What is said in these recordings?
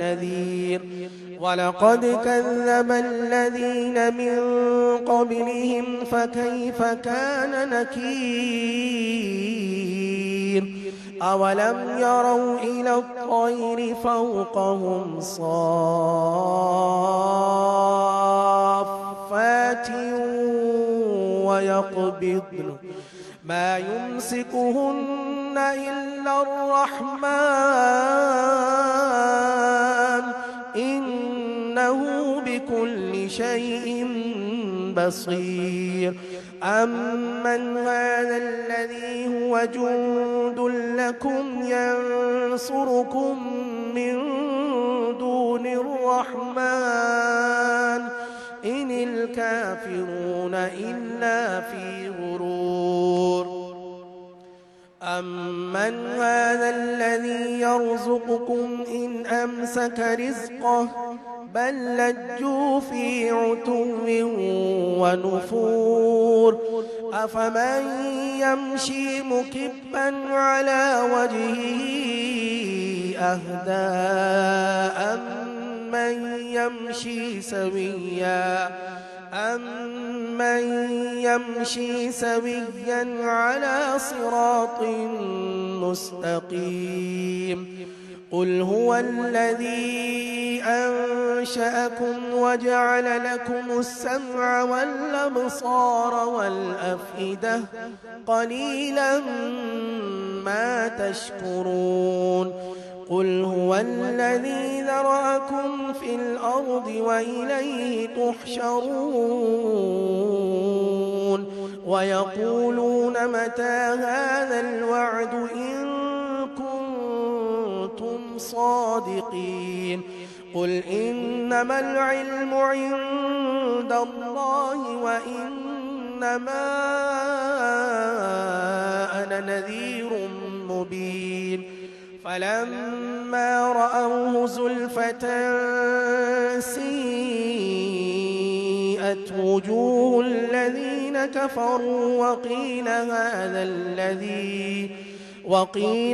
نذير ولقد كذب الذين من قبلهم فكيف كان نكير أولم يروا إلى الطير فوقهم صافات ويقبضن ما يمسكهن إلا الرحمن إنه بكل شيء بصير أمن هذا الذي هو جند لكم ينصركم من دون الرحمن إن الكافرون إلا في غرور أمن هذا الذي يرزقكم إن أمسك رزقه بل لجوا في عتو ونفور أفمن يمشي مكبا على وجهه أهدى أمن يمشي سويا على صراط مستقيم قل هو الذي أنشأكم وجعل لكم السمع والأبصار والأفئدة قليلا ما تشكرون قل هو الذي ذرأكم في الأرض وإليه تحشرون ويقولون متى هذا الوعد إن كنتم صادقين قل إنما العلم عند الله وإنما أنا نذير مبين فلما رأوه زلفة سيئت وجوه الذين كفروا وقيل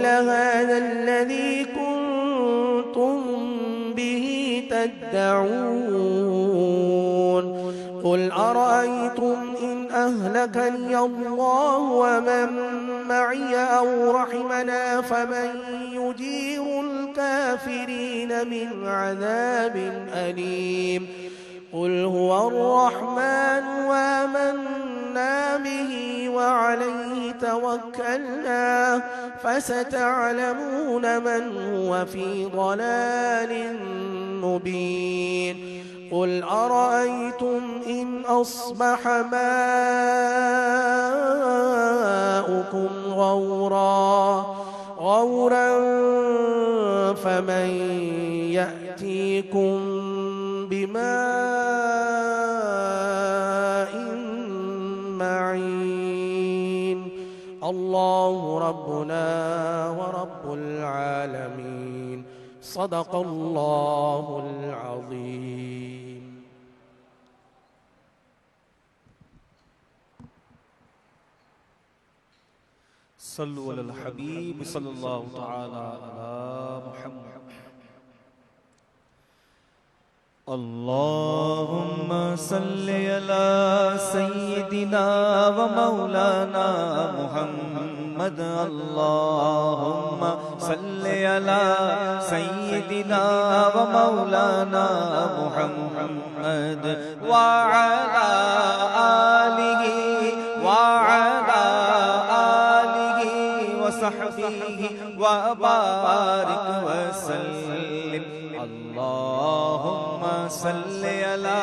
هذا الذي كنتم به تدعون قل أرأيتم إن أهلكني الله ومن معي أو رحمنا فمن يجير الكافرين من عذاب أليم قل هو الرحمن وآمنا به وعليه توكلنا فستعلمون من هو في ضلال مبين قل أرأيتم إن أصبح ماؤكم غورا فمن يأتيكم بماء معين الله ربنا ورب العالمين صدق الله العظيم. صلوا على الحبيب صلى الله تعالى على محمد. اللهم صل على سيدنا ومولانا محمد. اللهم صل على سيدنا ومولانا محمد وعلى آله وصحبه وبارك وسلم. اللهم صل على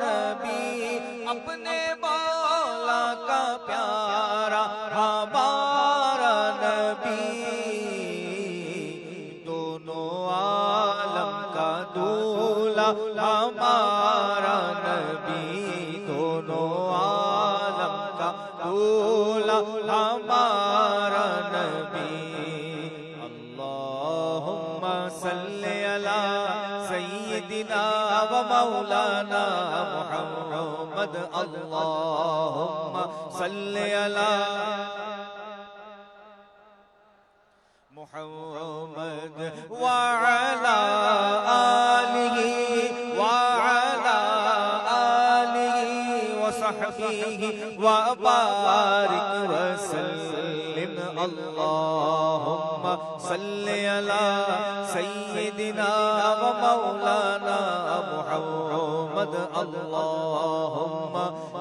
نبی اپنے مولا کا پیارا ہمارا نبی دونوں عالم کا دولہ ہمارا نبی دونوں عالم کا دولہ ہمارا نبی اللہم صلی علی سیدنا و مولانا محمد اللہم صلی علی محمد وعلا آلہ وعلا آلہ وصحبہ وبارک وسلم اللہم صلی علی سیدنا و مولانا محمد اللہم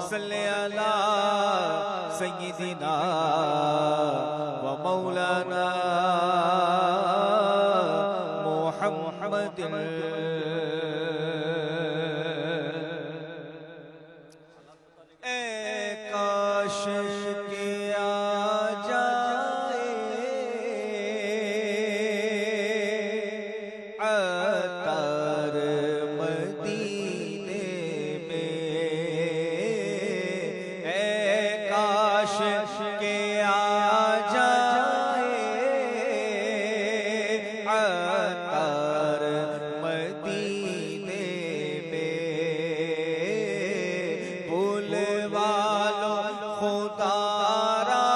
صلی علی سیدنا و مولانا محمد اے کاش کہ آ جائے عطر مدینے میں اے کاش کہ آ جائے عطر مدینے میں بلوا لو خدا را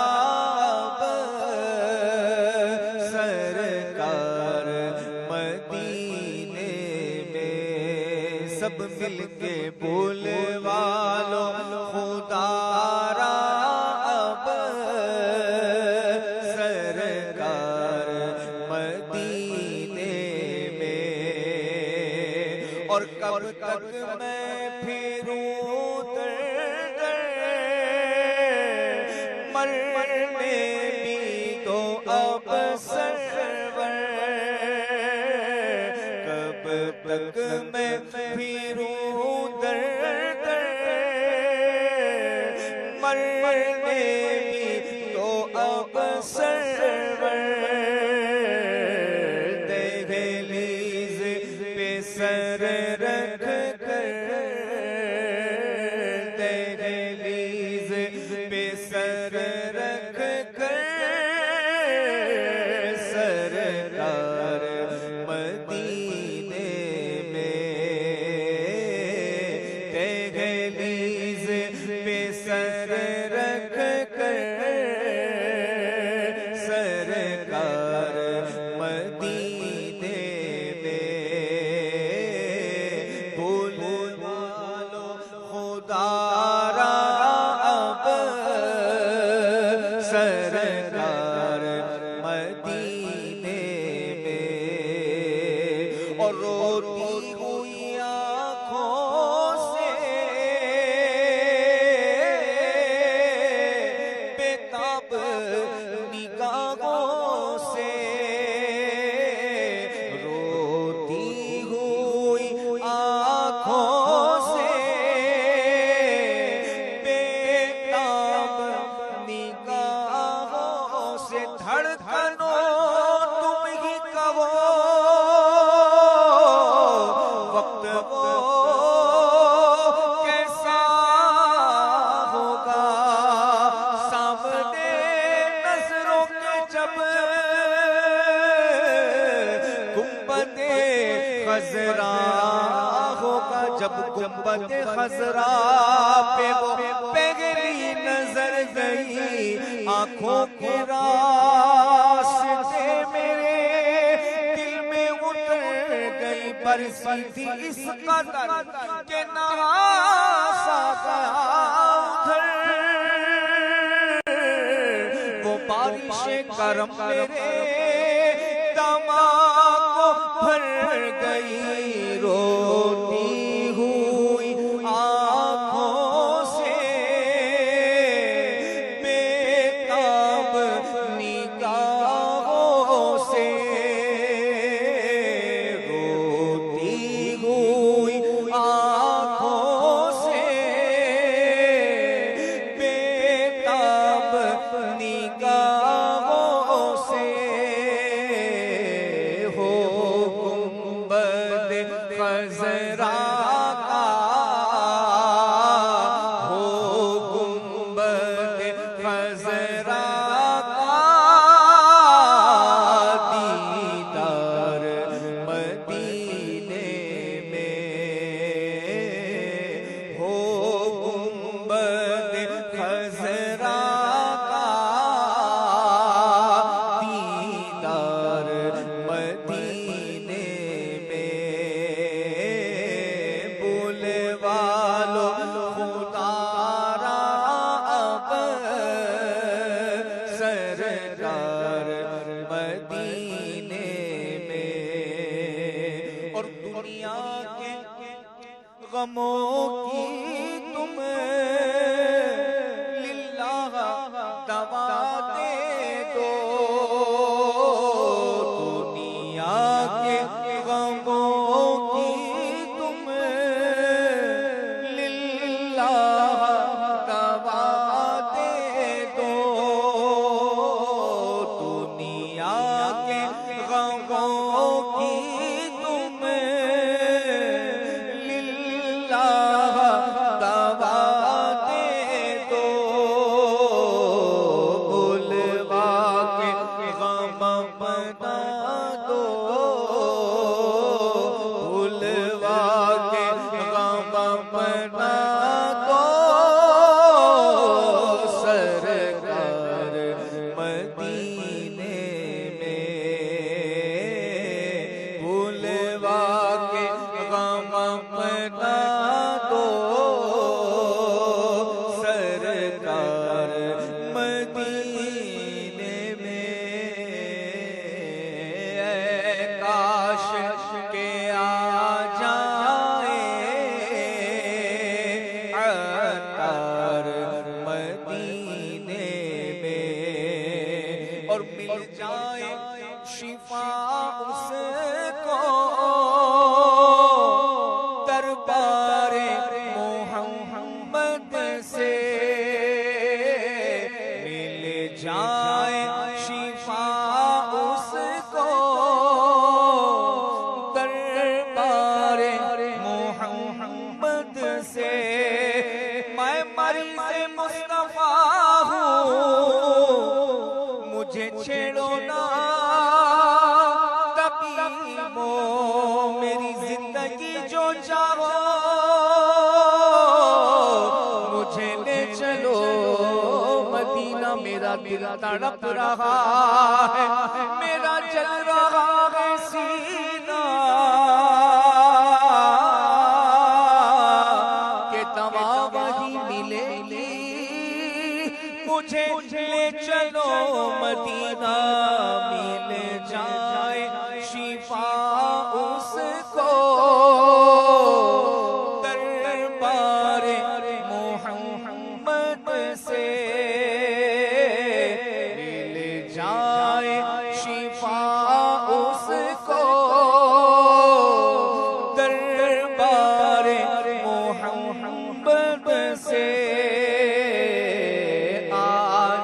اب سرکار مدینے میں سب مل کے بلوا لو خدا را اب سرکار مدینے میں اور کب تک میں پھروں در در مرنے بھی تو اب سرور کب تک میں پھروں در در مرنے بھی تو اب سرور دہلیز پہ سر رکھ کر دہلیز پہ سر رکھ کر سرکار مدینے میں دہلیز پہ سر رکھ کر سرکار مدینے میں بلوا لو خدا را اب سرکار مدینے میں اور روتی ہوئی آنکھوں سے بےتاب نگاہوں سے روتی ہوئی آنکھوں سے بےتاب نگاہوں سے دھڑکنوں تم ہی کہو وقت وہ کیسا ہوگا سامنے نظروں کے جب گنبد خضرا ہوگا جب گنبد خضرا پہ وہ پہلی نظر گئی آنکھوں کے راستے میرے دل میں اتر گئی برسی تھی اس قدر کہ نواسا گیا ادھر وہ بارش کرم میرے دماغ کو بھر گئی روتی ہوئی آنکھوں سے بےتاب نگاہوں سے روتی ہوئی آنکھوں والو خدا را اب سرکار مدینے میں، اور دنیا کے غموں کی تم للہ دوا دے دو، دنیا کے غموں کی تم للہ دوا دے دو، دنیا کے غموں کی تم للہ دوا دے دو، بلوا کے غم بنا دو، بلوا کے غم بنا دو، سرکار مدینے میں، بلوا کے غم بنا دو، سرکار مدینے میں، اے کاش کے آ جائے عطار مدینے میں، اور مل جائے شفا اس کو دربار محمد سے، مل جائے شفا اس کو دربار محمد سے، میں مریض مصطفیٰ ہوں، مجھے چھیڑو نا طبیبو، میری زندگی جو چاہو مجھے لے چلو مدینہ، میرا دل تڑپ رہا ہے، میرا جل رہا ہے سینہ، کہ دوا وہی ملے گی، مجھے لے چلو مدینہ، مل جائے شفا اس کو دربار محمد سے، مل جائے شفا اس کو دربار محمد سے، آ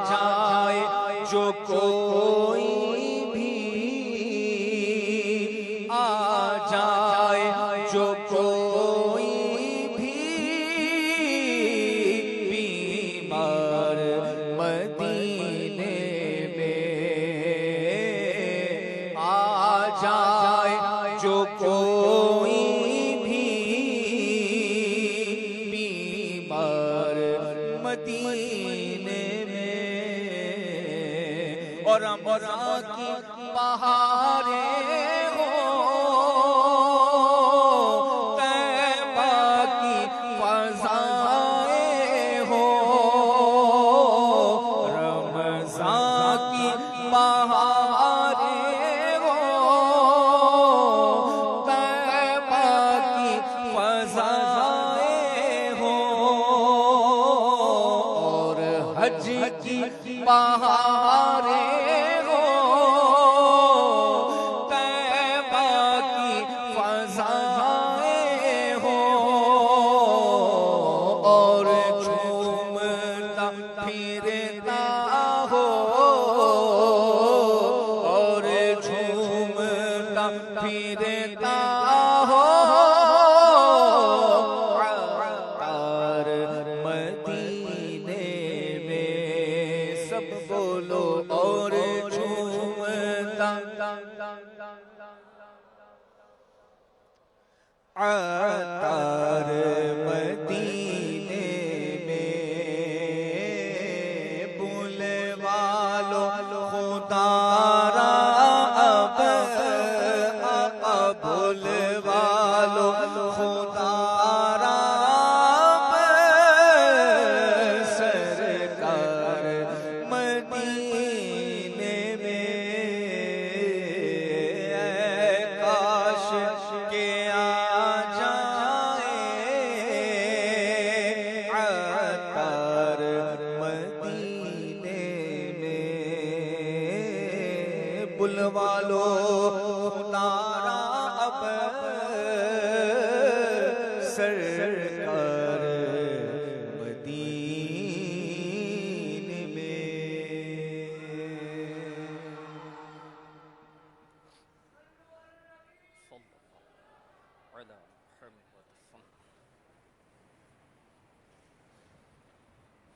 جائے جو کوئی بھی، آ جائے جو کوئی بھی بیمار مدینے میں، آ جائے جو کوئی بھی بیمار مدینے میں، اور رمضان کی بہاریں ہوں، طیبہ کی فضائیں ہوں، رمضان کی بہاریں ہوں، طیبہ کی فضائیں ہوں، اور حج کی بہاریں ہوں، طیبہ کی فضائیں ہوں، اور جھومتا پھرتا ہو، اور جھومتا پھرتا ہو عطار مدینے میں، سب کو والو تارا اب سرکار مدینے میں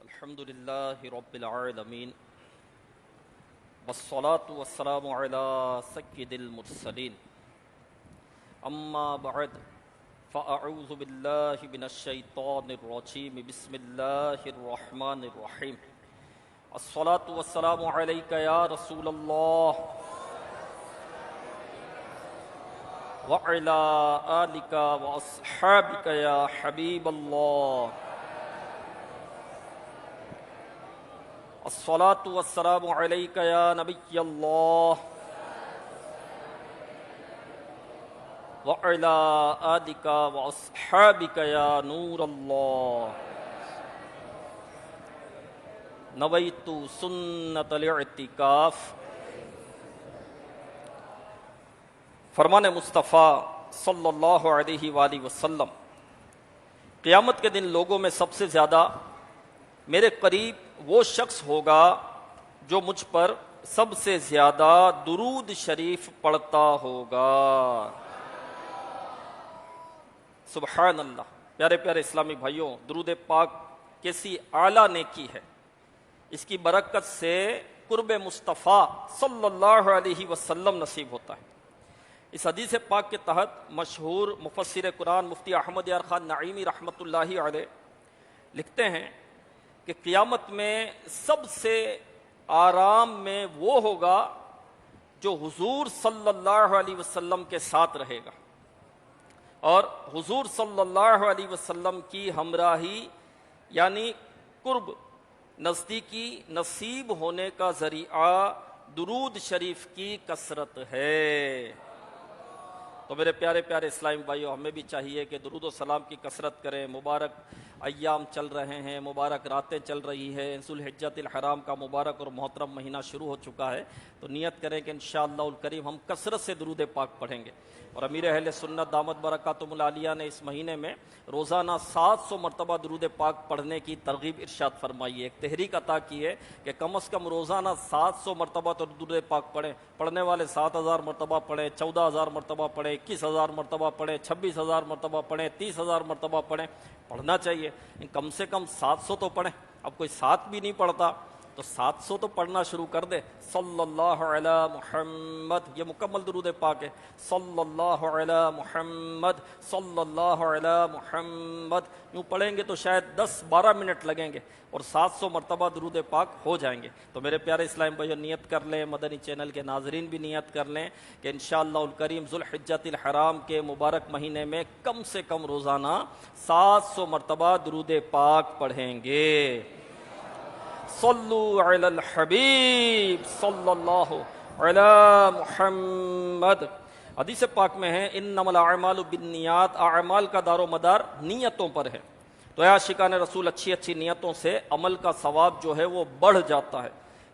الحمد للہ رب العالمین والصلاة والسلام على سید المرسلین اما بعد فاعوذ باللہ من الشیطان الرجیم بسم اللہ الرحمن الرحیم الصلاة والسلام علیک یا رسول اللہ وعلی آلک واصحابک یا حبیب اللہ الصلاة والسلام علیک یا نبی اللہ وعلی آلک واصحابک یا نور اللہ نویت سنت الاعتکاف فرمان مصطفیٰ صلی اللہ علیہ وآلہ وسلم قیامت کے دن لوگوں میں سب سے زیادہ میرے قریب وہ شخص ہوگا جو مجھ پر سب سے زیادہ درود شریف پڑھتا ہوگا۔ سبحان اللہ۔ پیارے پیارے اسلامی بھائیوں، درود پاک کیسی اعلیٰ نیکی ہے، اس کی برکت سے قرب مصطفیٰ صلی اللہ علیہ وسلم نصیب ہوتا ہے۔ اس حدیث پاک کے تحت مشہور مفسر قرآن مفتی احمد یار خان نعیمی رحمۃ اللہ علیہ لکھتے ہیں کہ قیامت میں سب سے آرام میں وہ ہوگا جو حضور صلی اللہ علیہ وسلم کے ساتھ رہے گا، اور حضور صلی اللہ علیہ وسلم کی ہمراہی یعنی قرب نزدیکی نصیب ہونے کا ذریعہ درود شریف کی کثرت ہے۔ تو میرے پیارے پیارے اسلامی بھائیوں، ہمیں بھی چاہیے کہ درود و سلام کی کثرت کریں۔ مبارک ایام چل رہے ہیں، مبارک راتیں چل رہی ہے، ذوالحجۃ الحرام کا مبارک اور محترم مہینہ شروع ہو چکا ہے، تو نیت کریں کہ انشاءاللہ الکریم ہم کثرت سے درود پاک پڑھیں گے۔ اور امیر اہل سنت دامت برکاتہم العالیہ نے اس مہینے میں روزانہ 700 مرتبہ درود پاک پڑھنے کی ترغیب ارشاد فرمائی ہے، ایک تحریک عطا کی ہے کہ کم از کم روزانہ 700 مرتبہ تو درود پاک پڑھیں۔ پڑھنے والے 7000 مرتبہ پڑھیں، 14000 مرتبہ پڑھیں، 21000 مرتبہ پڑھیں، 26000 مرتبہ پڑھیں، 30000 مرتبہ پڑھیں، پڑھنا چاہیے، کم سے کم 700 تو پڑھیں۔ اب کوئی 7 بھی نہیں پڑھتا تو 700 تو پڑھنا شروع کر دے۔ صلی اللہ علی محمد، یہ مکمل درود پاک ہے۔ صلی اللہ علی محمد، صلی اللہ علی محمد، یوں پڑھیں گے تو شاید 10-12 منٹ لگیں گے اور 700 مرتبہ درود پاک ہو جائیں گے۔ تو میرے پیارے اسلام بھائیو، نیت کر لیں، مدنی چینل کے ناظرین بھی نیت کر لیں کہ انشاءاللہ الکریم ذوالحجۃ الحرام کے مبارک مہینے میں کم سے کم روزانہ 700 مرتبہ درود پاک پڑھیں گے۔ صلو علی الحبیب صلی اللہ علی محمد۔ حدیث پاک میں ہے انما الاعمال بالنیات، اعمال کا دار و مدار نیتوں پر ہے۔ تو اے عاشقان رسول، اچھی اچھی نیتوں سے عمل کا ثواب جو ہے وہ بڑھ جاتا ہے۔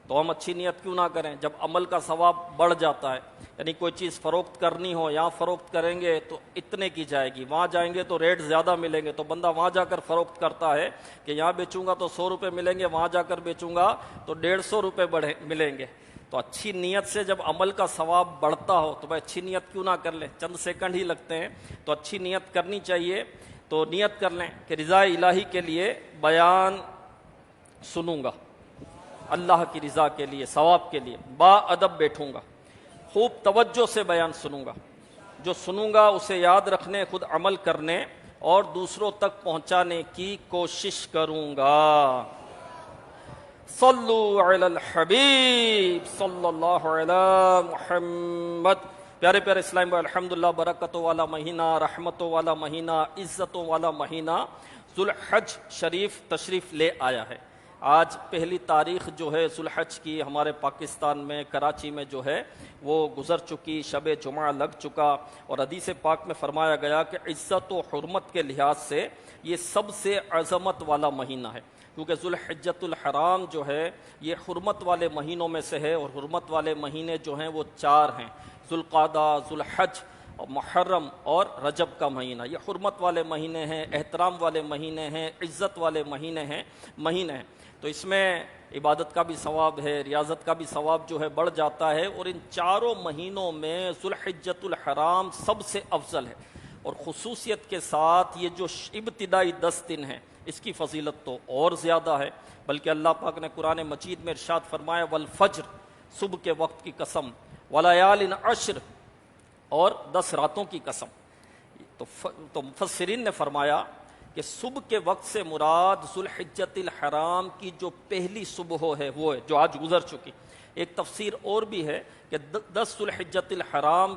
تو ہم اچھی نیت کیوں نہ کریں جب عمل کا ثواب بڑھ جاتا ہے؟ یعنی کوئی چیز فروخت کرنی ہو، یہاں فروخت کریں گے تو اتنے کی جائے گی، وہاں جائیں گے تو ریٹ زیادہ ملیں گے، تو بندہ وہاں جا کر فروخت کرتا ہے کہ یہاں بیچوں گا تو 100 روپے ملیں گے، وہاں جا کر بیچوں گا تو 150 روپے ملیں گے۔ تو اچھی نیت سے جب عمل کا ثواب بڑھتا ہو تو بھائی اچھی نیت کیوں نہ کر لیں، چند سیکنڈ ہی لگتے ہیں، تو اچھی نیت کرنی چاہیے۔ تو نیت کر لیں کہ رضا الہی کے لیے بیان سنوں گا، اللہ کی رضا کے لیے، ثواب کے لیے با ادب بیٹھوں گا، خوب توجہ سے بیان سنوں گا، جو سنوں گا اسے یاد رکھنے، خود عمل کرنے اور دوسروں تک پہنچانے کی کوشش کروں گا۔ صلو علی الحبیب صلی اللہ علی محمد۔ پیارے پیارے اسلام بھائی، الحمدللہ برکتوں والا مہینہ، رحمتوں والا مہینہ، عزتوں والا مہینہ ذوالحج شریف تشریف لے آیا ہے۔ آج پہلی تاریخ جو ہے ذوالحج کی ہمارے پاکستان میں کراچی میں جو ہے وہ گزر چکی، شب جمعہ لگ چکا، اور حدیث پاک میں فرمایا گیا کہ عزت و حرمت کے لحاظ سے یہ سب سے عظمت والا مہینہ ہے، کیونکہ ذوالحجۃ الحرام جو ہے یہ حرمت والے مہینوں میں سے ہے، اور حرمت والے مہینے جو ہیں وہ 4 ہیں، ذوالقعدہ، ذوالحج، محرم اور رجب کا مہینہ۔ یہ حرمت والے مہینے ہیں، احترام والے مہینے ہیں، عزت والے مہینے ہیں۔ تو اس میں عبادت کا بھی ثواب ہے، ریاضت کا بھی ثواب جو ہے بڑھ جاتا ہے، اور ان 4 مہینوں میں ذوالحجۃ الحرام سب سے افضل ہے، اور خصوصیت کے ساتھ یہ جو ابتدائی 10 دن ہیں اس کی فضیلت تو اور زیادہ ہے، بلکہ اللہ پاک نے قرآن مجید میں ارشاد فرمایا والفجر، صبح کے وقت کی قسم، ولیال عشر، اور 10 راتوں کی قسم۔ تو مفسرین نے فرمایا کہ صبح کے وقت سے مراد ذوالحجۃ الحرام کی جو پہلی صبح ہے وہ ہے جو آج گزر چکی۔ ایک تفسیر اور بھی ہے کہ 10 ذوالحجۃ الحرام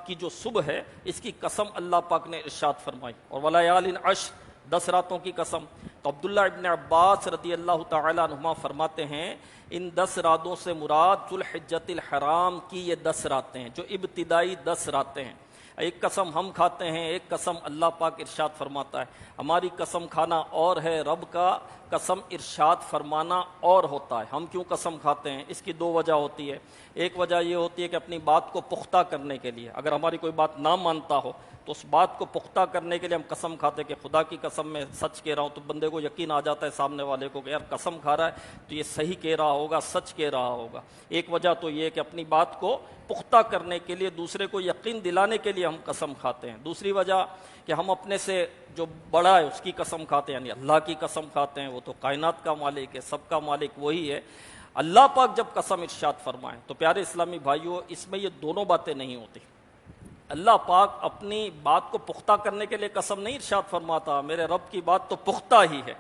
کی جو صبح ہے اس کی قسم اللہ پاک نے ارشاد فرمائی، اور ولیال عشر، 10 راتوں کی قسم۔ تو عبداللہ ابن عباس رضی اللہ تعالیٰ عنہما فرماتے ہیں ان 10 راتوں سے مراد ذوالحجۃ الحرام کی یہ 10 راتیں ہیں جو ابتدائی 10 راتیں ہیں۔ ایک قسم ہم کھاتے ہیں، ایک قسم اللہ پاک ارشاد فرماتا ہے۔ ہماری قسم کھانا اور ہے، رب کا قسم ارشاد فرمانا اور ہوتا ہے۔ ہم کیوں قسم کھاتے ہیں؟ اس کی 2 وجہ ہوتی ہے۔ ایک وجہ یہ ہوتی ہے کہ اپنی بات کو پختہ کرنے کے لیے، اگر ہماری کوئی بات نہ مانتا ہو تو اس بات کو پختہ کرنے کے لیے ہم قسم کھاتے ہیں کہ خدا کی قسم میں سچ کہہ رہا ہوں، تو بندے کو یقین آ جاتا ہے سامنے والے کو کہ یار قسم کھا رہا ہے تو یہ صحیح کہہ رہا ہوگا، سچ کہہ رہا ہوگا۔ ایک وجہ تو یہ کہ اپنی بات کو پختہ کرنے کے لیے، دوسرے کو یقین دلانے کے لیے ہم قسم کھاتے ہیں۔ دوسری وجہ کہ ہم اپنے سے جو بڑا ہے اس کی قسم کھاتے ہیں، یعنی اللہ کی قسم کھاتے ہیں، وہ تو کائنات کا مالک ہے، سب کا مالک وہی ہے۔ اللہ پاک جب قسم ارشاد فرمائیں تو پیارے اسلامی بھائیوں اس میں یہ دونوں باتیں نہیں ہوتی۔ اللہ پاک اپنی بات کو پختہ کرنے کے لیے قسم نہیں ارشاد فرماتا، میرے رب کی بات تو پختہ ہی ہے،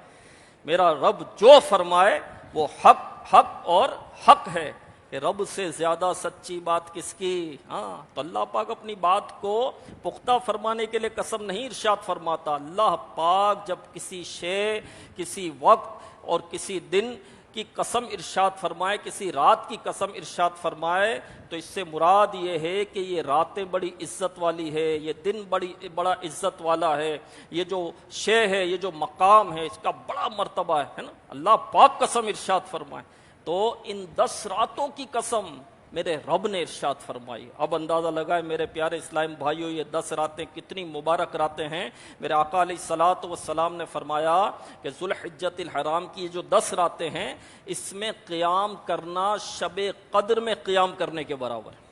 میرا رب جو فرمائے وہ حق اور حق ہے، کہ رب سے زیادہ سچی بات کس کی؟ تو اللہ پاک اپنی بات کو پختہ فرمانے کے لیے قسم نہیں ارشاد فرماتا۔ اللہ پاک جب کسی شے، کسی وقت اور کسی دن کی قسم ارشاد فرمائے، کسی رات کی قسم ارشاد فرمائے، تو اس سے مراد یہ ہے کہ یہ راتیں بڑی عزت والی ہے، یہ دن بڑا عزت والا ہے، یہ جو شے ہے، یہ جو مقام ہے اس کا بڑا مرتبہ ہے نا۔ اللہ پاک قسم ارشاد فرمائے تو ان 10 راتوں کی قسم میرے رب نے ارشاد فرمائی۔ اب اندازہ لگائے میرے پیارے اسلام بھائیوں یہ 10 راتیں کتنی مبارک راتیں ہیں۔ میرے آقا علیہ الصلوۃ والسلام نے فرمایا کہ ذوالحجۃ الحرام کی جو 10 راتیں ہیں اس میں قیام کرنا شب قدر میں قیام کرنے کے برابر ہے۔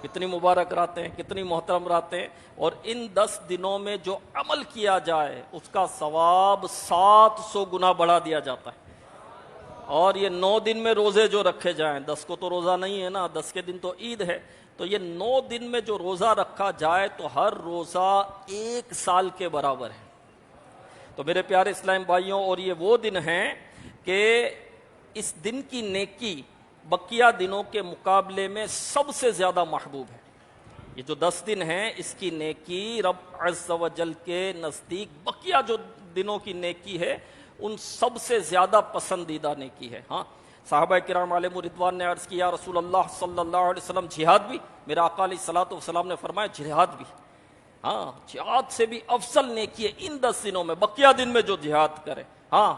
کتنی مبارک راتیں، کتنی محترم راتیں، اور ان 10 دنوں میں جو عمل کیا جائے اس کا ثواب 700 گنا بڑھا دیا جاتا ہے۔ اور یہ 9 دن میں روزے جو رکھے جائیں، 10 کو تو روزہ نہیں ہے نا، 10 کے دن تو عید ہے، تو یہ 9 دن میں جو روزہ رکھا جائے تو ہر روزہ 1 سال کے برابر ہے۔ تو میرے پیارے اسلام بھائیوں، اور یہ وہ دن ہیں کہ اس دن کی نیکی بقیہ دنوں کے مقابلے میں سب سے زیادہ محبوب ہے۔ یہ جو 10 دن ہیں اس کی نیکی رب عز و جل کے نزدیک بقیہ جو دنوں کی نیکی ہے ان سب سے زیادہ پسندیدہ نیکی ہے۔ صحابہ کرام علیہم رضوان نے عرض کیا رسول اللہ صلی اللہ علیہ وسلم جہاد بھی؟ میرے آقا علیہ الصلوۃ والسلام نے فرمایا جہاد بھی، جہاد سے بھی افضل نیکی ہے ان 10 دنوں میں، بقیہ دن میں جو جہاد کرے۔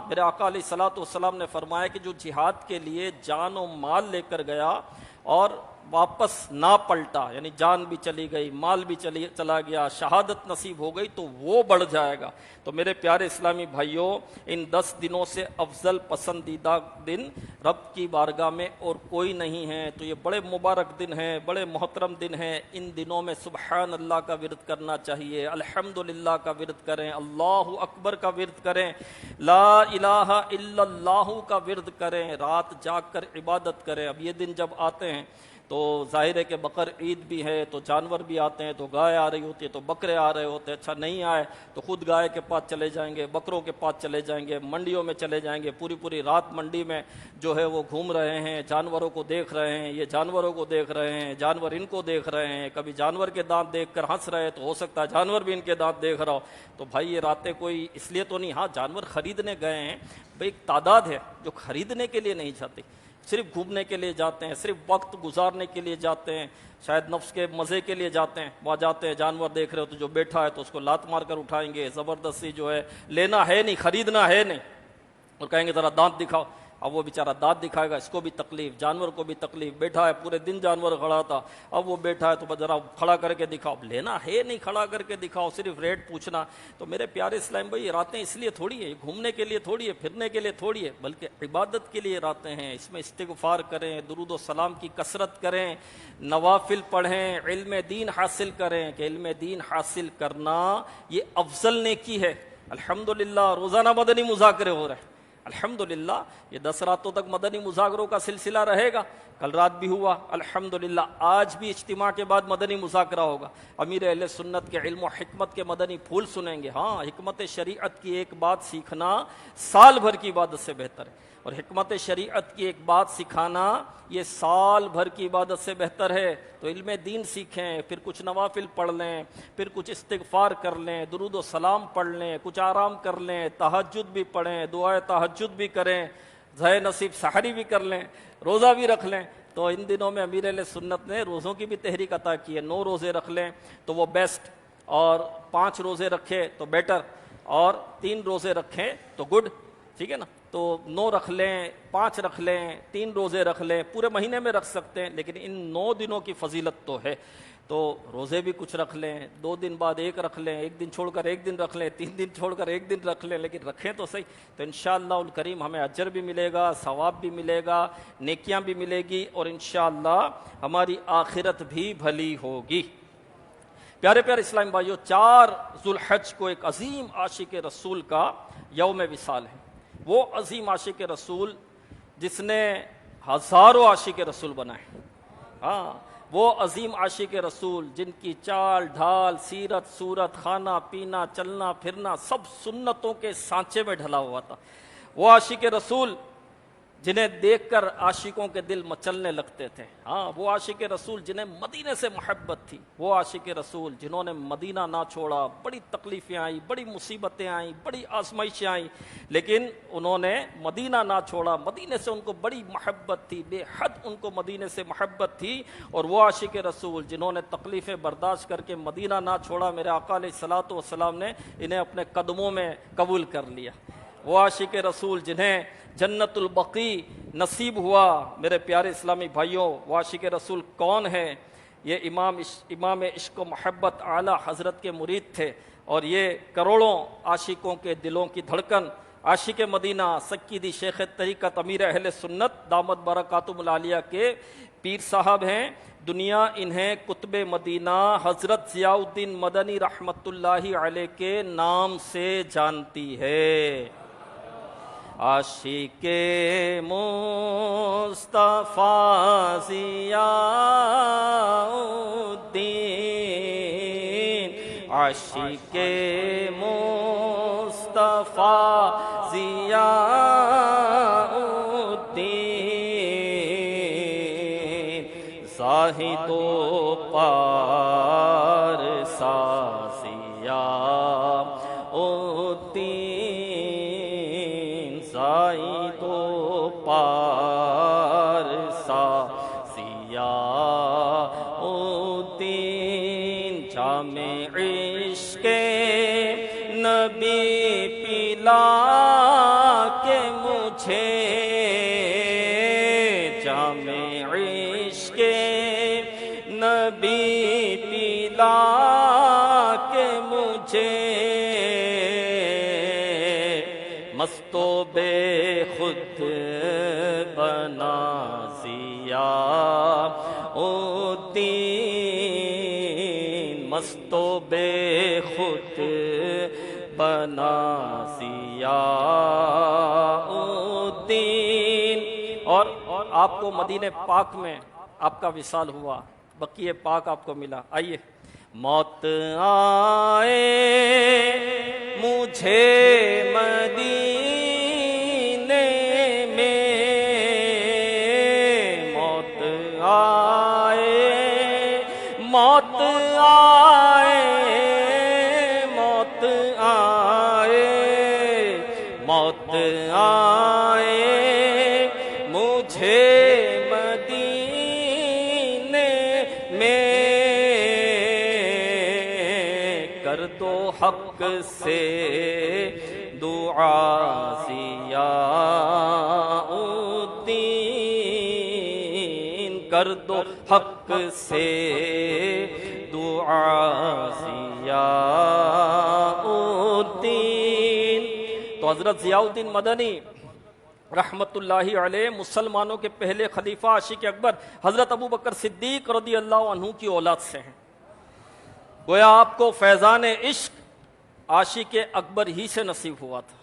میرے آقا علیہ الصلوۃ والسلام نے فرمایا کہ جو جہاد کے لیے جان و مال لے کر گیا اور واپس نہ پلٹا، یعنی جان بھی چلی گئی، مال بھی چلا گیا، شہادت نصیب ہو گئی، تو وہ بڑھ جائے گا۔ تو میرے پیارے اسلامی بھائیوں ان 10 دنوں سے افضل پسندیدہ دن رب کی بارگاہ میں اور کوئی نہیں ہے۔ تو یہ بڑے مبارک دن ہیں، بڑے محترم دن ہیں۔ ان دنوں میں سبحان اللہ کا ورد کرنا چاہیے، الحمدللہ کا ورد کریں، اللہ اکبر کا ورد کریں، لا الہ الا اللہ کا ورد کریں، رات جاگ کر عبادت کریں۔ اب یہ دن جب آتے ہیں تو ظاہر ہے کہ بقر عید بھی ہے تو جانور بھی آتے ہیں، تو گائے آ رہی ہوتی ہے تو بکرے آ رہے ہوتے ہیں، اچھا نہیں آئے تو خود گائے کے پاس چلے جائیں گے، بکروں کے پاس چلے جائیں گے، منڈیوں میں چلے جائیں گے، پوری پوری رات منڈی میں جو ہے وہ گھوم رہے ہیں، جانوروں کو دیکھ رہے ہیں، یہ جانوروں کو دیکھ رہے ہیں، جانور ان کو دیکھ رہے ہیں، کبھی جانور کے دانت دیکھ کر ہنس رہے تو ہو سکتا ہے جانور بھی ان کے دانت دیکھ رہا ہو۔ تو بھائی یہ راتیں کوئی اس لیے تو نہیں، ہاں جانور خریدنے گئے ہیں، بھائی ایک تعداد ہے جو خریدنے کے لیے نہیں جاتی، صرف گھومنے کے لیے جاتے ہیں، صرف وقت گزارنے کے لیے جاتے ہیں، شاید نفس کے مزے کے لیے جاتے ہیں، وہاں جاتے ہیں جانور دیکھ رہے ہو تو جو بیٹھا ہے تو اس کو لات مار کر اٹھائیں گے، زبردستی جو ہے لینا ہے نہیں، خریدنا ہے نہیں، اور کہیں گے ذرا دانت دکھاؤ۔ اب وہ بیچارہ دانت دکھائے گا، اس کو بھی تکلیف، جانور کو بھی تکلیف، بیٹھا ہے پورے دن جانور کھڑا تھا، اب وہ بیٹھا ہے تو ذرا کھڑا کر کے دکھاؤ، لینا ہے نہیں، کھڑا کر کے دکھاؤ، صرف ریٹ پوچھنا۔ تو میرے پیارے اسلام بھائی، یہ راتیں اس لیے تھوڑی ہے، گھومنے کے لیے تھوڑی ہے، پھرنے کے لیے تھوڑی ہے، بلکہ عبادت کے لیے راتیں ہیں، اس میں استغفار کریں، درود و سلام کی کثرت کریں، نوافل پڑھیں، علم دین حاصل کریں، کہ علم دین حاصل کرنا یہ افضل نیکی ہے۔ الحمدللہ روزانہ مدنی مذاکرے ہو رہے ہیں، الحمدللہ یہ 10 راتوں تک مدنی مذاکروں کا سلسلہ رہے گا، کل رات بھی ہوا الحمدللہ، آج بھی اجتماع کے بعد مدنی مذاکرہ ہوگا، امیر اہل سنت کے علم و حکمت کے مدنی پھول سنیں گے۔ ہاں حکمت شریعت کی ایک بات سیکھنا سال بھر کی عبادت سے بہتر ہے، اور حکمت شریعت کی ایک بات سکھانا یہ سال بھر کی عبادت سے بہتر ہے۔ تو علم دین سیکھیں، پھر کچھ نوافل پڑھ لیں، پھر کچھ استغفار کر لیں، درود و سلام پڑھ لیں، کچھ آرام کر لیں، تہجد بھی پڑھیں، دعائے تہجد بھی کریں، ظاہر نصیب سحری بھی کر لیں، روزہ بھی رکھ لیں۔ تو ان دنوں میں امیر اہل سنت نے روزوں کی بھی تحریک عطا کی ہے، 9 روزے رکھ لیں تو وہ بیسٹ، اور 5 روزے رکھے تو بیٹر، اور 3 روزے رکھیں تو گڈ، ٹھیک ہے نا۔ تو 9 رکھ لیں، 5 رکھ لیں، 3 روزے رکھ لیں، پورے مہینے میں رکھ سکتے ہیں، لیکن ان 9 دنوں کی فضیلت تو ہے، تو روزے بھی کچھ رکھ لیں، 2 دن بعد 1 رکھ لیں، 1 دن چھوڑ کر 1 دن رکھ لیں، 3 دن چھوڑ کر 1 دن رکھ لیں، لیکن رکھیں تو صحیح۔ تو انشاءاللہ الکریم ہمیں اجر بھی ملے گا، ثواب بھی ملے گا، نیکیاں بھی ملے گی، اور انشاءاللہ ہماری آخرت بھی بھلی ہوگی۔ پیارے پیارے اسلام بھائیو، 4 ذوالحج کو ایک عظیم عاشق رسول کا یوم وصال ہے، وہ عظیم عاشق رسول جس نے ہزاروں عاشق رسول بنائے، ہاں وہ عظیم عاشق رسول جن کی چال ڈھال، سیرت صورت، کھانا پینا، چلنا پھرنا سب سنتوں کے سانچے میں ڈھلا ہوا تھا، وہ عاشق رسول جنہیں دیکھ کر عاشقوں کے دل مچلنے لگتے تھے، ہاں وہ عاشق رسول جنہیں مدینے سے محبت تھی، وہ عاشق رسول جنہوں نے مدینہ نہ چھوڑا، بڑی تکلیفیں آئیں، بڑی مصیبتیں آئیں، بڑی آزمائشیں آئیں، لیکن انہوں نے مدینہ نہ چھوڑا، مدینے سے ان کو بڑی محبت تھی، بے حد ان کو مدینے سے محبت تھی، اور وہ عاشق رسول جنہوں نے تکلیفیں برداشت کر کے مدینہ نہ چھوڑا، میرے آقا علیہ الصلوۃ والسلام نے انہیں اپنے قدموں میں قبول کر لیا، وہ عاشق رسول جنہیں جنت البقیع نصیب ہوا۔ میرے پیارے اسلامی بھائیوں، وہ عاشق رسول کون ہے؟ یہ امام عشق و محبت اعلی حضرت کے مرید تھے، اور یہ کروڑوں عاشقوں کے دلوں کی دھڑکن، عاشق مدینہ سیدی شیخ طریقت امیر اہل سنت دامت برکاتہم العالیہ کے پیر صاحب ہیں۔ دنیا انہیں قطب مدینہ حضرت ضیاء الدین مدنی رحمت اللہ علیہ کے نام سے جانتی ہے۔ عاشق مصطفیٰ ضیاء الدین، عاشق مصطفیٰ ضیاء الدین، زاہد و پارسا ضیاء الدین، زاہد و پارسا ضیاء الدین، جام عشق نبی پلا کے مجھے، جام عشق نبی پلا کے مجھے، مست و بے خود بنا ضیاء الدین، مست و بے خود بنا ضیاء الدین۔ اور آپ کو مدینہ پاک میں آپ کا وصال ہوا، بقیہ پاک آپ کو ملا. آئیے. موت آئے مجھے مدینے میں، موت آئے، موت آئے، موت آئے، موت آئے مجھے مدینے میں، کر دو حق سے دعا ضیاء الدین، کر دو حق سے دعا ضیاء الدین. تو حضرت ضیاء الدین مدنی رحمت اللہ علیہ مسلمانوں کے پہلے خلیفہ عاشق اکبر حضرت ابو بکر صدیق رضی اللہ عنہ کی اولاد سے ہیں. گویا آپ کو فیضان عشق عاشق اکبر ہی سے نصیب ہوا تھا.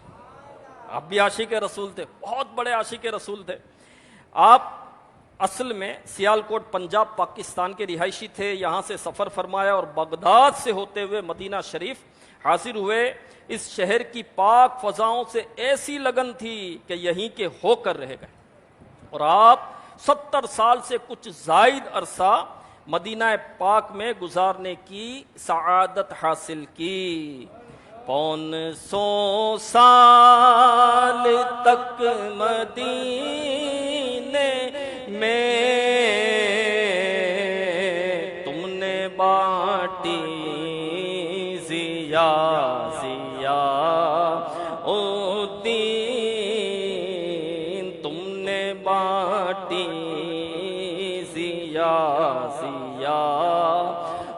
آپ بھی عاشق رسول تھے، بہت بڑے عاشق رسول تھے. آپ اصل میں سیالکوٹ پنجاب پاکستان کے رہائشی تھے. یہاں سے سفر فرمایا اور بغداد سے ہوتے ہوئے مدینہ شریف حاضر ہوئے. اس شہر کی پاک فضاؤں سے ایسی لگن تھی کہ یہیں کے ہو کر رہ گئے، اور آپ 70 سال سے کچھ زائد عرصہ مدینہ پاک میں گزارنے کی سعادت حاصل کی. 500 سال تک مدینے میں تم نے بانٹی ضیاء الدین، تم نے بانٹی ضیاء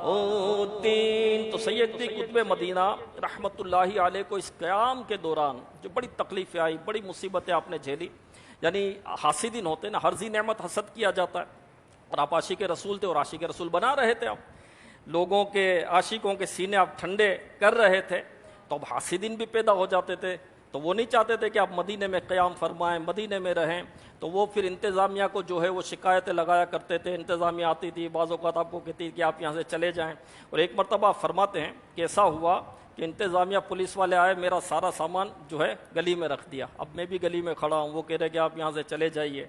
الدین. تو سیدی قطب مدینہ رحمت اللہ علیہ کو اس قیام کے دوران جو بڑی تکلیفیں آئی، بڑی مصیبتیں آپ نے جھیلی. یعنی حاسدین ہوتے نا، ہر ذی نعمت حسد کیا جاتا ہے، اور آپ عاشق رسول تھے اور عاشق رسول بنا رہے تھے. آپ لوگوں کے عاشقوں کے سینے آپ ٹھنڈے کر رہے تھے، تو اب حاسدین بھی پیدا ہو جاتے تھے. تو وہ نہیں چاہتے تھے کہ آپ مدینے میں قیام فرمائیں، مدینے میں رہیں. تو وہ پھر انتظامیہ کو جو ہے وہ شکایتیں لگایا کرتے تھے. انتظامیہ آتی تھی، بعض اوقات آپ کو کہتی کہ آپ یہاں سے چلے جائیں. اور ایک مرتبہ آپ فرماتے ہیں کہ ایسا ہوا کہ انتظامیہ پولیس والے آئے، میرا سارا سامان جو ہے گلی میں رکھ دیا. اب میں بھی گلی میں کھڑا ہوں، وہ کہہ رہے کہ آپ یہاں سے چلے جائیے.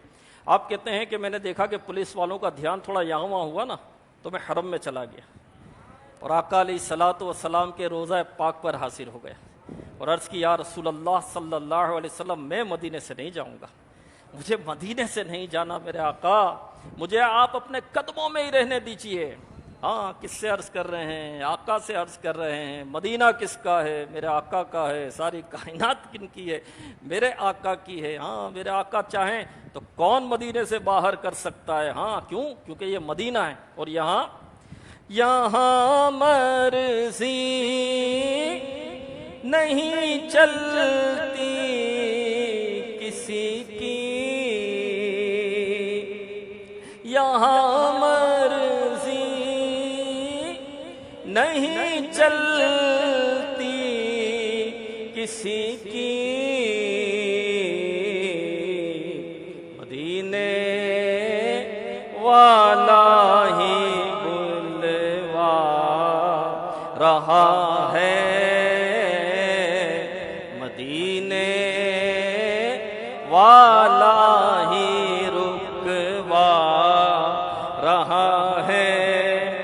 آپ کہتے ہیں کہ میں نے دیکھا کہ پولیس والوں کا دھیان تھوڑا یہاں وہاں ہوا نا، تو میں حرم میں چلا گیا اور آقا علیہ الصلوۃ والسلام کے روضہ پاک پر حاضر ہو گیا اور عرض کی یا رسول اللہ صلی اللہ علیہ وسلم، میں مدینے سے نہیں جاؤں گا، مجھے مدینے سے نہیں جانا میرے آقا، مجھے آپ اپنے قدموں میں ہی رہنے دیجئے. ہاں، کس سے عرض کر رہے ہیں؟ آقا سے عرض کر رہے ہیں. مدینہ کس کا ہے؟ میرے آقا کا ہے. ساری کائنات کن کی ہے؟ میرے آقا کی ہے. ہاں، میرے آقا چاہیں تو کون مدینے سے باہر کر سکتا ہے؟ ہاں، کیوں؟ کیونکہ یہ مدینہ ہے، اور یہاں مرضی نہیں چلتی کسی کی، یہاں مرضی نہیں چلتی کسی کی، مدینے والا ہی بلوا رہا ہے، مدینے والا ہی رکوا رہا ہے.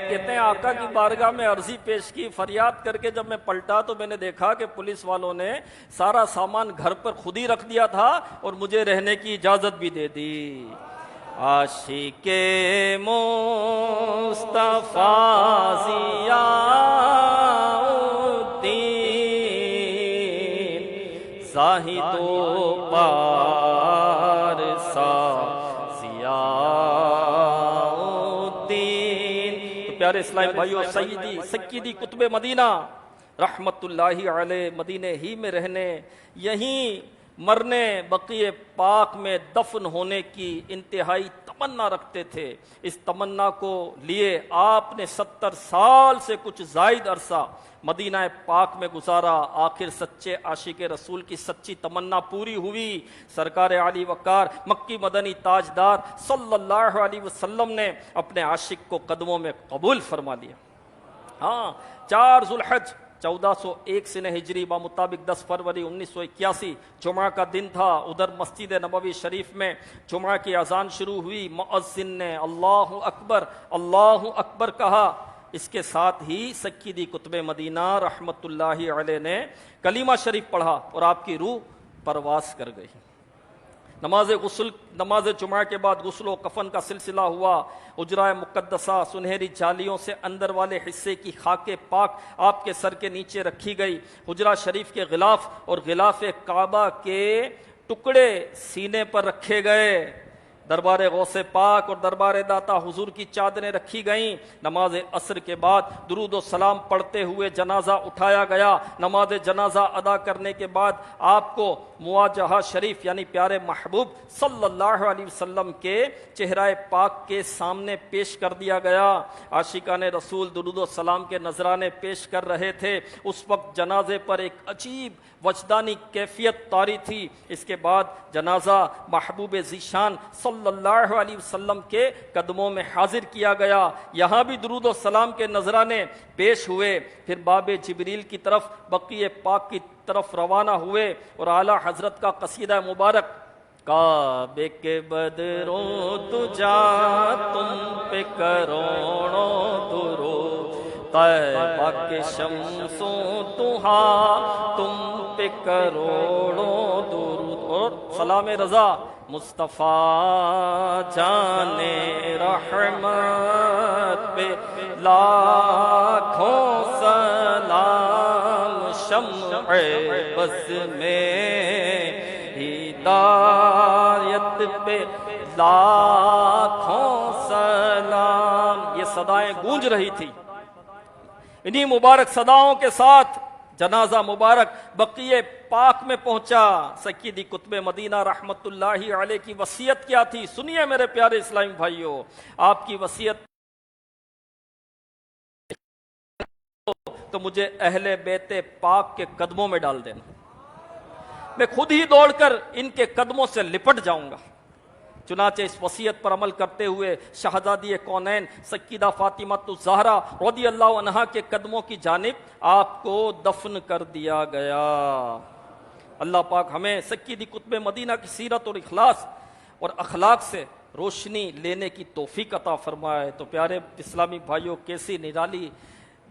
کہتے ہیں آقا کی بارگاہ میں عرضی پیش کی، فریاد کر کے جب میں پلٹا تو میں نے دیکھا کہ پولیس والوں نے سارا سامان گھر پر خود ہی رکھ دیا تھا اور مجھے رہنے کی اجازت بھی دے دی. عاشق مصطفیٰ ضیاء الدین زاہد و پارسا ضیاء الدین. تو پیارے اسلامی بھائیو، سیدی قطب مدینہ رحمت اللہ علیہ مدینے ہی میں رہنے، یہیں مرنے، بقیہ پاک میں دفن ہونے کی انتہائی تمنا رکھتے تھے. اس تمنا کو لیے آپ نے 70 سال سے کچھ زائد عرصہ مدینہ پاک میں گزارا. آخر سچے عاشق رسول کی سچی تمنا پوری ہوئی. سرکار علی وقار مکی مدنی تاجدار صلی اللہ علیہ وسلم نے اپنے عاشق کو قدموں میں قبول فرما لیا. ہاں 4 ذوالحج 1401 سنہ ہجری بمطابق 10 فروری 1981 جمعہ کا دن تھا. ادھر مسجد نبوی شریف میں جمعہ کی اذان شروع ہوئی. مؤذن نے اللہ اکبر کہا. اس کے ساتھ ہی سیدی قطب مدینہ رحمت اللہ علیہ نے کلمہ شریف پڑھا اور آپ کی روح پرواز کر گئی. نماز جمعہ کے بعد غسل و کفن کا سلسلہ ہوا. حجرہ مقدسہ سنہری جالیوں سے اندر والے حصے کی خاک پاک آپ کے سر کے نیچے رکھی گئی. حجرہ شریف کے غلاف اور غلاف کعبہ کے ٹکڑے سینے پر رکھے گئے. دربار غوث پاک اور دربار داتا حضور کی چادریں رکھی گئیں. نماز عصر کے بعد درود و سلام پڑھتے ہوئے جنازہ اٹھایا گیا. نماز جنازہ ادا کرنے کے بعد آپ کو مواجہہ شریف یعنی پیارے محبوب صلی اللہ علیہ وسلم کے چہرہ پاک کے سامنے پیش کر دیا گیا. عاشقان رسول درود و سلام کے نذرانے پیش کر رہے تھے. اس وقت جنازے پر ایک عجیب وجدانی کیفیت طاری تھی. اس کے بعد جنازہ محبوب ذیشان صلی اللہ علیہ وسلم کے قدموں میں حاضر کیا گیا. یہاں بھی درود و سلام کے نذرانے پیش ہوئے. پھر باب جبریل کی طرف بقیع پاک کی طرف روانہ ہوئے اور اعلیٰ حضرت کا قصیدہ مبارک کعبے کے بدروں تجا تم پہ کروڑوں درود طیبہ کے شمسوں تہا تم پہ کروڑوں درود اور سلام رضا مصطفیٰ جان رحمت پہ لاکھوں سلام شمع بز میں ہدایت پہ لاکھوں سلام. یہ صدائیں گونج رہی تھی. انہی مبارک صداؤں کے ساتھ جنازہ مبارک بقیع پاک میں پہنچا. سیدی قطب مدینہ رحمت اللہ علیہ کی وصیت کیا تھی سنیے میرے پیارے اسلامی بھائیوں. آپ کی وصیت تو مجھے اہل بیت پاک کے قدموں میں ڈال دینا. میں خود ہی دوڑ کر ان کے قدموں سے لپٹ جاؤں گا. چنانچہ اس وصیت پر عمل کرتے ہوئے شہزادی کونین سیدہ فاطمہ الزہرا رضی اللہ عنہا کے قدموں کی جانب آپ کو دفن کر دیا گیا. اللہ پاک ہمیں سیدی قطب مدینہ کی سیرت اور اخلاص اور اخلاق سے روشنی لینے کی توفیق عطا فرمائے. تو پیارے اسلامی بھائیوں کیسی نرالی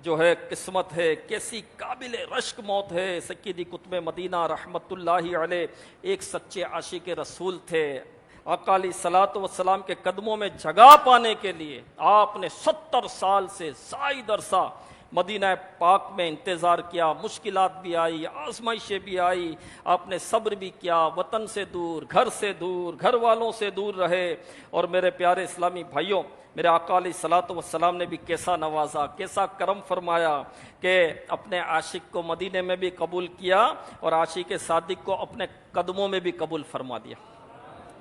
جو ہے قسمت ہے, کیسی قابل رشک موت ہے. سیدی قطب مدینہ رحمت اللہ علیہ ایک سچے عاشق رسول تھے. آقا علیہ الصلوۃ والسلام کے قدموں میں جگہ پانے کے لیے آپ نے 70 سال سے زائد عرصہ مدینہ پاک میں انتظار کیا. مشکلات بھی آئی, آزمائشیں بھی آئی, آپ نے صبر بھی کیا. وطن سے دور, گھر سے دور, گھر والوں سے دور رہے. اور میرے پیارے اسلامی بھائیوں میرے آقا علیہ الصلوۃ والسلام نے بھی کیسا نوازا, کیسا کرم فرمایا کہ اپنے عاشق کو مدینے میں بھی قبول کیا اور عاشق صادق کو اپنے قدموں میں بھی قبول فرما دیا.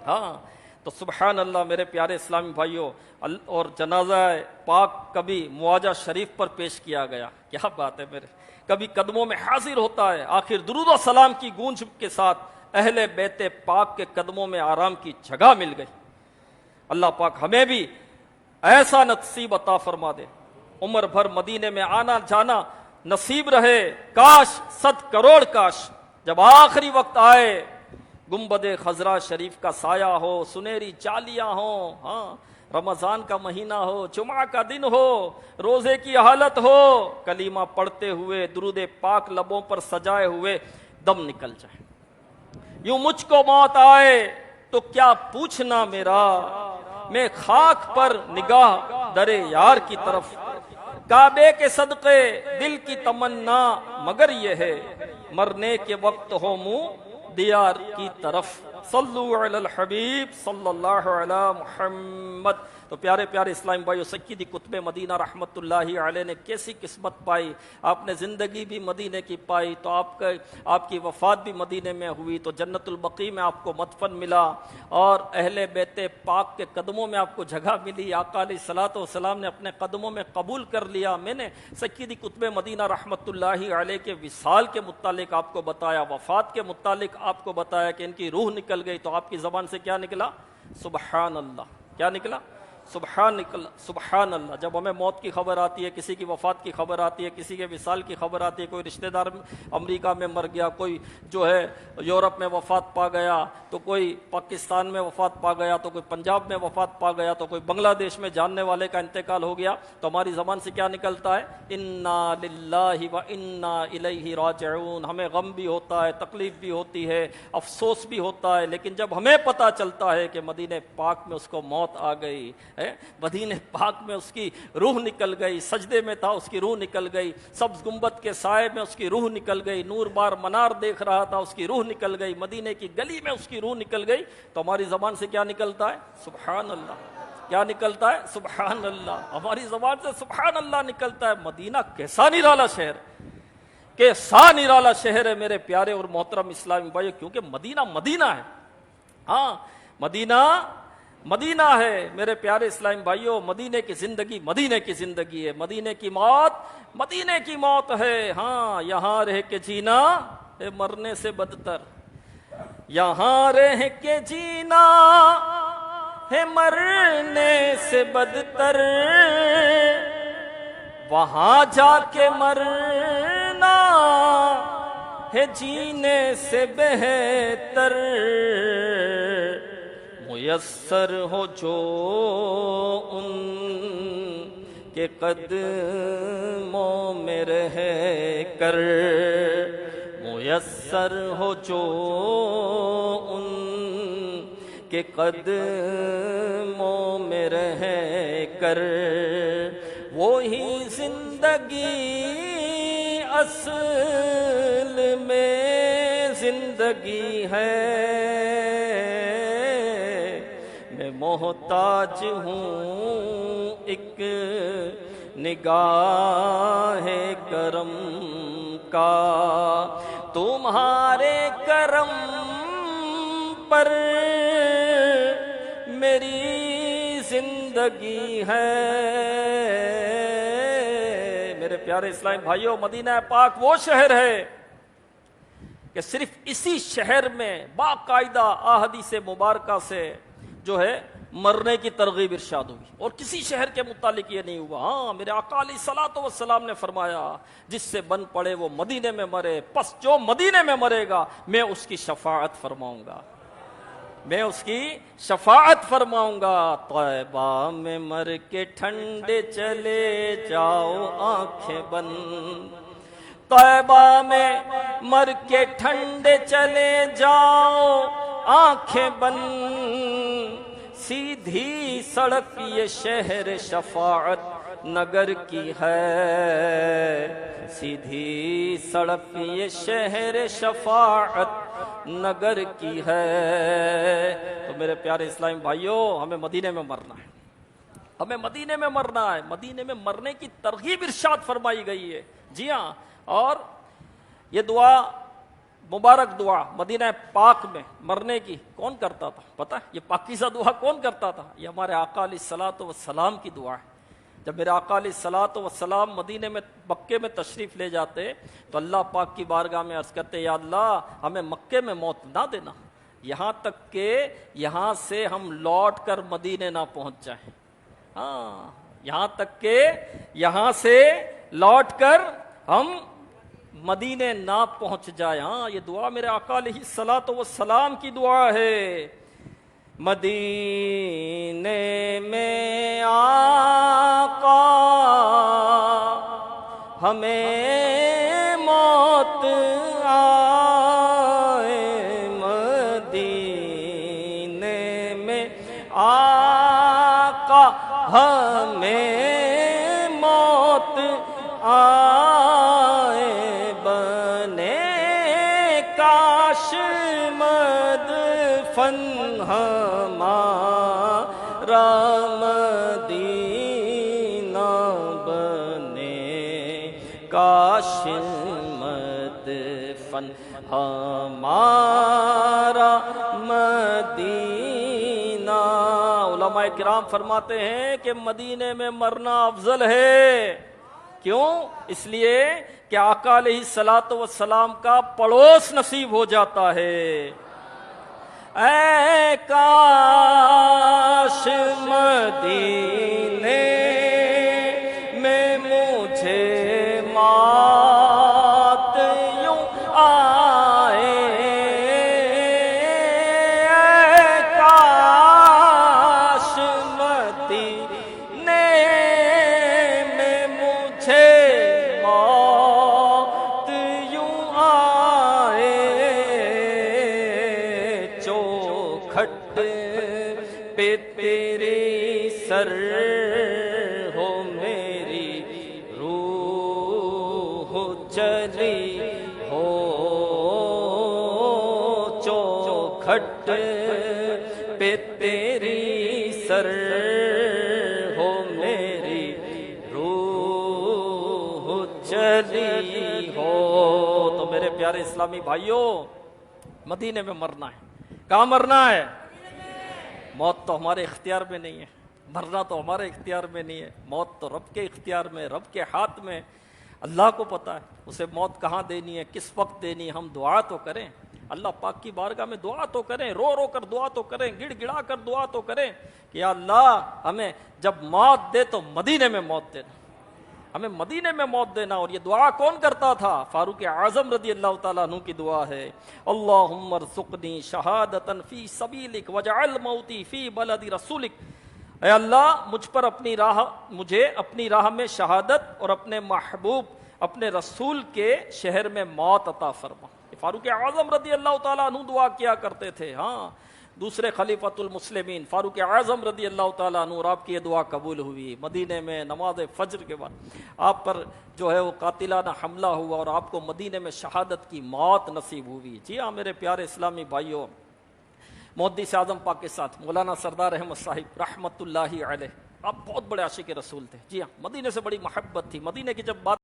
ہاں تو سبحان اللہ میرے پیارے اسلامی بھائیوں. اور جنازہ پاک کبھی مواجہ شریف پر پیش کیا گیا. کیا بات ہے میرے, کبھی قدموں میں حاضر ہوتا ہے. آخر درود و سلام کی گونج کے ساتھ اہل بیت پاک کے قدموں میں آرام کی جگہ مل گئی. اللہ پاک ہمیں بھی ایسا نصیب عطا فرما دے, عمر بھر مدینے میں آنا جانا نصیب رہے. کاش 100 کروڑ کاش جب آخری وقت آئے گنبد خضرا شریف کا سایہ ہو, سنہری جالیاں ہوں, ہاں رمضان کا مہینہ ہو, جمعہ کا دن ہو, روزے کی حالت ہو, کلمہ پڑھتے ہوئے درود پاک لبوں پر سجائے ہوئے دم نکل جائے. یوں مجھ کو موت آئے تو کیا پوچھنا میرا, میں خاک پر نگاہ در یار کی طرف. کعبے کے صدقے دل کی تمنا مگر یہ ہے, مرنے کے وقت ہو منہ دیار کی طرف. صلو علی الحبیب صلی اللہ علی محمد۔ تو پیارے پیارے اسلام بھائیو، سیدی قطب مدینہ رحمت اللہ علیہ نے کیسی قسمت پائی، آپ نے زندگی بھی مدینے کی پائی، تو آپ کی وفات بھی مدینے میں ہوئی، تو جنت البقیع میں آپ کو مدفن ملا، اور اہل بیت پاک کے قدموں میں آپ کو جگہ ملی، آقا علیہ الصلوۃ والسلام نے اپنے قدموں میں قبول کر لیا۔ میں نے سیدی قطب مدینہ رحمت اللہ علیہ کے وصال کے متعلق آپ کو بتایا، وفات کے متعلق آپ کو بتایا کہ ان کی روح نکل گئی، تو آپ کی زبان سے کیا نکلا؟ سبحان اللہ۔ کیا نکلا؟ سبحان اللہ۔ جب ہمیں موت کی خبر آتی ہے، کسی کی وفات کی خبر آتی ہے، کسی کے وصال کی خبر آتی ہے، کوئی رشتہ دار امریکہ میں مر گیا، کوئی جو ہے یورپ میں وفات پا گیا، تو کوئی پاکستان میں وفات پا گیا، تو کوئی پنجاب میں وفات پا گیا، تو کوئی بنگلہ دیش میں جاننے والے کا انتقال ہو گیا، تو ہماری زبان سے کیا نکلتا ہے؟ انا للہ و انا الیہ راجعون۔ ہمیں غم بھی ہوتا ہے، تکلیف بھی ہوتی ہے، افسوس بھی ہوتا ہے، لیکن جب ہمیں پتہ چلتا ہے کہ مدینہ پاک میں اس کو موت آ گئی، مدینہ پاک میں اس کی روح نکل گئی، سجدے میں تھا اس کی روح نکل گئی، سبز گنبد کے سائے میں اس کی روح نکل گئی، نور بار منار دیکھ رہا تھا اس کی روح نکل گئی، مدینہ کی گلی میں اس کی روح نکل گئی، تو ہماری زبان سے کیا نکلتا ہے؟ سبحان اللہ۔ کیا نکلتا ہے؟ سبحان اللہ۔ ہماری زبان سے سبحان اللہ نکلتا ہے۔ مدینہ کیسا نرالا شہر، کیسا نرالا شہر ہے میرے پیارے اور محترم اسلامی بھائیو، کیونکہ مدینہ مدینہ ہے۔ ہاں، مدینہ ہے میرے پیارے اسلام بھائیوں۔ مدینے کی زندگی مدینے کی زندگی ہے، مدینے کی موت مدینے کی موت ہے۔ ہاں، یہاں رہ کے جینا ہے مرنے سے بدتر، یہاں رہ کے جینا ہے مرنے سے بدتر، وہاں جا کے مرنا ہے جینے سے بہتر، میسر ہو جو ان کے قدموں میں رہ کر، میسر ہو جو ان کے قدموں میں رہ کر، وہی زندگی اصل میں زندگی ہے، میں محتاج ہوں ایک نگاہ کرم کا، تمہارے کرم پر میری زندگی ہے۔ میرے پیارے اسلامی بھائیوں، مدینہ پاک وہ شہر ہے کہ صرف اسی شہر میں باقاعدہ احادیث مبارکہ سے جو ہے مرنے کی ترغیب ارشاد ہوئی، اور کسی شہر کے متعلق یہ نہیں ہوا۔ ہاں، میرے آقا علیہ الصلوۃ والسلام نے فرمایا، جس سے بن پڑے وہ مدینے میں مرے، پس جو مدینے میں مرے گا میں اس کی شفاعت فرماؤں گا، میں اس کی شفاعت فرماؤں گا۔ طیبہ میں مر کے ٹھنڈے چلے جاؤ آنکھیں بند، طیبہ میں مر کے ٹھنڈے چلے جاؤ آنکھیں بند، سیدھی سڑک یہ شہر شفاعت نگر کی ہے، سیدھی سڑک یہ شہر شفاعت نگر کی ہے۔ تو میرے پیارے اسلامی بھائیوں، ہمیں مدینے میں مرنا ہے، ہمیں مدینے میں مرنا ہے، مدینے میں مرنے کی ترغیب ارشاد فرمائی گئی ہے۔ جی ہاں، اور یہ دعا، مبارک دعا مدینہ پاک میں مرنے کی کون کرتا تھا پتہ ہے؟ یہ پاکیزہ دعا کون کرتا تھا؟ یہ ہمارے آقا علیہ الصلوۃ والسلام کی دعا ہے۔ جب میرے آقا علیہ الصلوۃ والسلام مدینے میں مکے میں تشریف لے جاتے تو اللہ پاک کی بارگاہ میں عرض کرتے، یا اللہ ہمیں مکے میں موت نہ دینا، یہاں تک کہ یہاں سے ہم لوٹ کر مدینے نہ پہنچ جائیں۔ ہاں، یہاں تک کہ یہاں سے لوٹ کر ہم مدینے نہ پہنچ جائے۔ ہاں، یہ دعا میرے آقا علیہ الصلوۃ والسلام کی دعا ہے۔ مدینے میں آقا ہمیں موت آئے، مدینے میں آقا ہمیں موت آئے، بنے کاش مدفن ہمارا مدینہ بنے، کاش مدفن ہمارا مدینہ۔ علماء کرام فرماتے ہیں کہ مدینے میں مرنا افضل ہے۔ کیوں؟ اس لیے کہ آقا علیہ الصلوۃ والسلام کا پڑوس نصیب ہو جاتا ہے۔ اے کاش مدینے میں مجھے موت یوں آئے، اے کاش مدینے میں مجھے موت یوں آئے، چوکھٹ پہ تیری سر ہو میری روح چلی ہو، چوکھٹ پہ تیری سر ہو میری روح چلی ہو۔ تو میرے پیارے اسلامی بھائیوں، مدینے میں مرنا ہے۔ کہاں مرنا ہے؟ موت تو ہمارے اختیار میں نہیں ہے، مرنا تو ہمارے اختیار میں نہیں ہے، موت تو رب کے اختیار میں، رب کے ہاتھ میں، اللہ کو پتا ہے اسے موت کہاں دینی ہے، کس وقت دینی ہے۔ ہم دعا تو کریں، اللہ پاک کی بارگاہ میں دعا تو کریں، رو رو کر دعا تو کریں، گڑ گڑا کر دعا تو کریں کہ یا اللہ ہمیں جب موت دے تو مدینے میں موت دینا، ہمیں مدینے میں موت دینا۔ اور یہ دعا کون کرتا تھا؟ فاروق اعظم رضی اللہ تعالیٰ عنہ کی دعا ہے، اللہم ارزقنی شہادتا فی سبیلک واجعل موتی فی بلد رسولک۔ اے اللہ مجھے اپنی راہ میں شہادت اور اپنے محبوب اپنے رسول کے شہر میں موت عطا فرما۔ فاروق اعظم رضی اللہ تعالیٰ عنہ دعا کیا کرتے تھے۔ ہاں، دوسرے خلیفۃ المسلمین فاروق اعظم رضی اللہ تعالیٰ عنہ، اور آپ کی یہ دعا قبول ہوئی۔ مدینے میں نماز فجر کے بعد آپ پر جو ہے وہ قاتلانہ حملہ ہوا اور آپ کو مدینے میں شہادت کی موت نصیب ہوئی۔ جی ہاں میرے پیارے اسلامی بھائیوں، محدث اعظم پاکستان مولانا سردار احمد صاحب رحمۃ اللہ علیہ، آپ بہت بڑے عاشق رسول تھے۔ جی ہاں، مدینے سے بڑی محبت تھی۔ مدینے کی جب بات